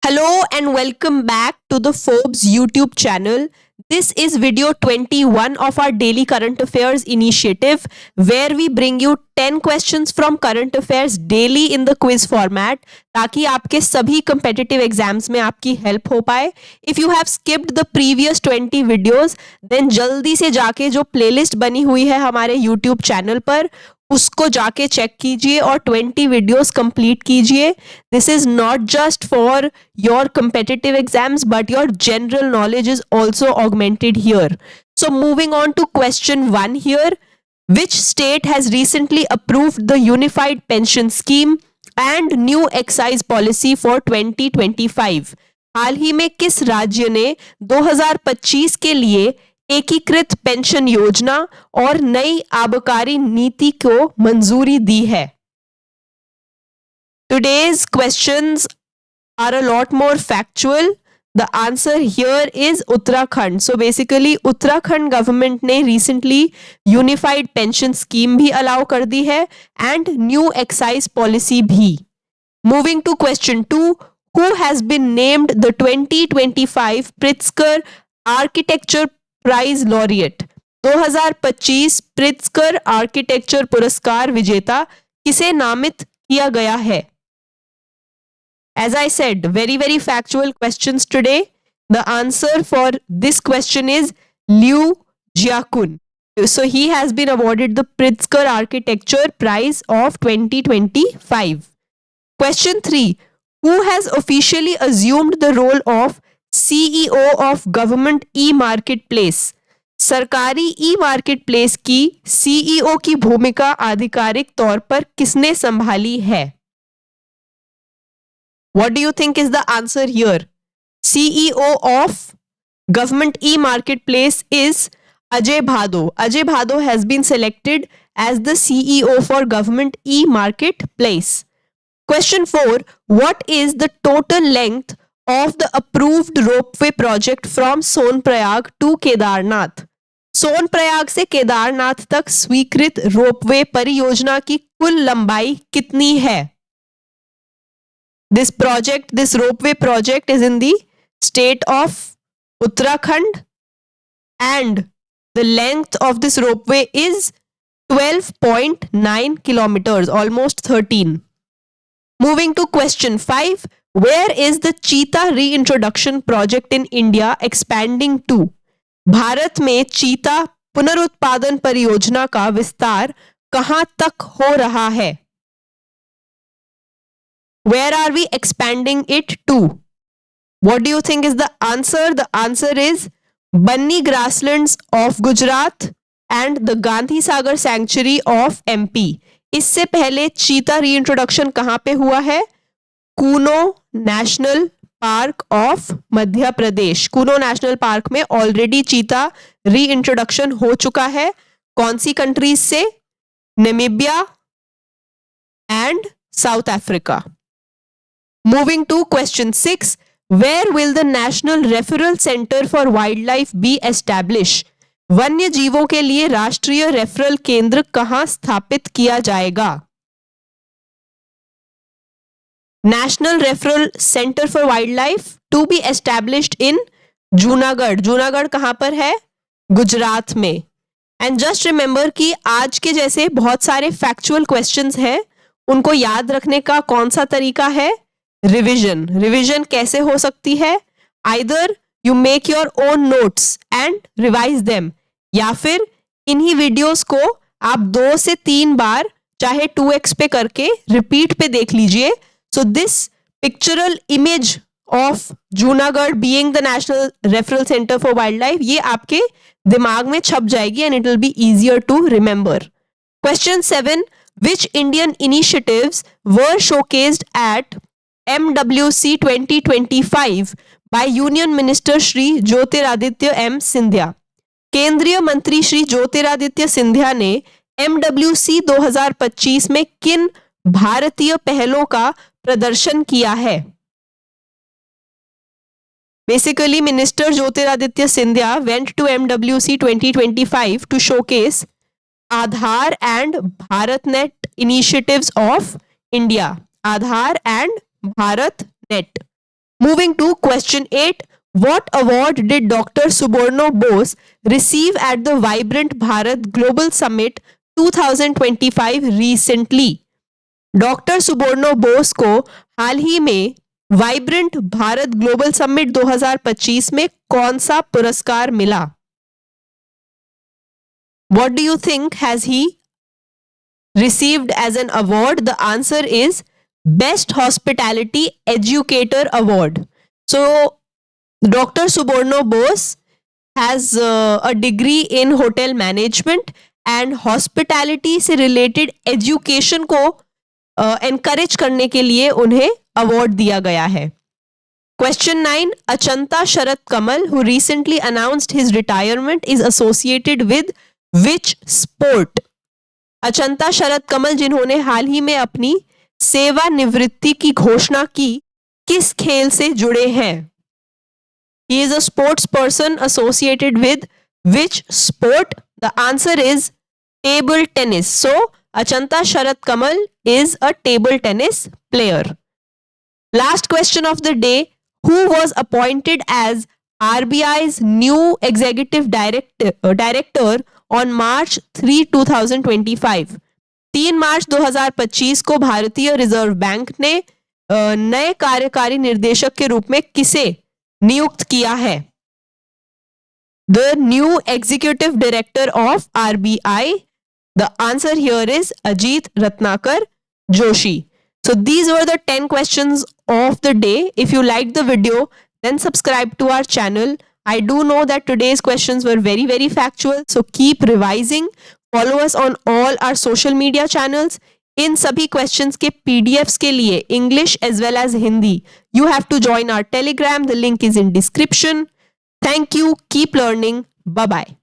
Hello and welcome back to the Forbes YouTube channel. This is video 21 of our daily current affairs initiative where we bring you 10 questions from current affairs daily in the quiz format ताकि आपके सभी competitive exams में आपकी help हो पाए. If you have skipped the previous 20 videos then जल्दी से जाके जो playlist बनी हुई है हमारे YouTube channel पर उसको जाके चेक कीजिए और 20 वीडियोस कंप्लीट कीजिए. This is not just for your competitive exams but your general knowledge is also augmented here. So moving on to question 1 here. Which state has recently approved the unified pension scheme and new excise policy for 2025? हाल ही में किस राज्य ने 2025 के लिए एकीकृत pension योजना और नई आबकारी नीति को मंजूरी दी है? Today's questions are a lot more factual. The answer here is Uttarakhand. So basically Uttarakhand government ने recently unified pension scheme भी allow कर दी है and new excise policy भी. Moving to question 2, who has been named the 2025 Pritzker Architecture Prize Laureate? 2025 Pritzker architecture पुरस्कार विजेता किसे नामित किया गया है? As I said, very factual questions today. The answer for this question is Liu Jiakun. So he has been awarded the Pritzker Architecture Prize of 2025. Question 3. Who has officially assumed the role of CEO of Government E-Marketplace? सरकारी e marketplace की CEO की भूमिका आधिकारिक तौर पर किसने संभाली है? What do you think is the answer here? CEO of Government E-Marketplace is Ajay Bhado. Ajay Bhado has been selected as the CEO for Government E-Marketplace. Question 4. What is the total length of the approved ropeway project from Sonprayag to Kedarnath? Sonprayag से केदारनाथ तक स्वीकृत ropeway परियोजना की कुल लंबाई कितनी है? This ropeway project is in the state of Uttarakhand and the length of this ropeway is 12.9 kilometers, almost 13. Moving to question 5, where is the cheetah reintroduction project in India expanding to? Bharat में चीता पुनरुत्पादन परियोजना का विस्तार कहां तक हो रहा है? Where are we expanding it to? What do you think is the answer? The answer is Banni grasslands of Gujarat and the Gandhi Sagar Sanctuary of MP. इससे पहले चीता रीइंट्रोडक्शन कहां पे हुआ है? Kuno national park of Madhya Pradesh. Kuno national park में already cheetah reintroduction हो चुका है. कौन सी कंट्रीज से? Namibia and South Africa. Moving to question 6, where will the national referral centre for wildlife be establish? वन्य जीवों के लिए राष्ट्रीय रेफरल केंद्र कहां स्थापित किया जाएगा? National Referral Center for Wildlife to be established in Junagadh. Junagadh कहां पर है? गुजरात में. एंड जस्ट रिमेंबर कि आज के जैसे बहुत सारे फैक्चुअल क्वेश्चंस हैं, उनको याद रखने का कौन सा तरीका है? रिविजन कैसे हो सकती है? Either you make your own notes and revise them, या फिर इन्हीं वीडियोस को आप 2 से 3 बार चाहे 2x पे करके रिपीट पे देख लीजिए. So this pictorial image of Junagadh being the National Referral Center for Wildlife, ये आपके दिमाग में छप जाएगी and it will be easier to remember. Question 7, which Indian initiatives were showcased at MWC 2025 by Union Minister Shri Jyotiraditya M. Scindia? केंद्रीय मंत्री श्री ज्योतिरादित्य सिंधिया ने MWC 2025 में किन भारतीय पहलों का प्रदर्शन किया है? Basically, Minister Jyotiraditya Scindia went to MWC 2025 to showcase Aadhaar and BharatNet initiatives of India. Aadhaar and BharatNet. Moving to question 8. What award did Dr. Suborno Bose receive at the Vibrant Bharat Global Summit 2025 recently? Doctor Suborno Bose को हाल ही में vibrant Bharat global summit 2025 में कौन सा पुरस्कार मिला? What do you think has he received as an award? The answer is Best Hospitality Educator Award. So, Dr. Suborno Bose has a degree in hotel management and hospitality से related education को encourage करने के लिए उन्हें award दिया गया है. Question 9. Achanta Sharat Kamal, who recently announced his retirement, is associated with which sport? Achanta शरद कमल जिन्होंने हाल ही में अपनी सेवानिवृत्ति की घोषणा की, किस खेल से जुड़े हैं? He is a sports person associated with which sport? The answer is table tennis. So, Achanta Sharat Kamal is a table tennis player. Last question of the day. Who was appointed as RBI's new executive director on March 3, 2025? 3 मार्च 2025 को भारतीय reserve bank ने नए कार्यकारी निर्देशक के रूप में किसे नियुक्त किया है? The new executive director of RBI. The answer here is Ajit Ratnakar Joshi. So these were the 10 questions of the day. If you liked the video, then subscribe to our channel. I do know that today's questions were very, very factual. So keep revising. Follow us on all our social media channels. इन सभी questions के PDFs के लिए English as well as Hindi, you have to join our Telegram. The link is in description. Thank you. Keep learning. Bye-bye.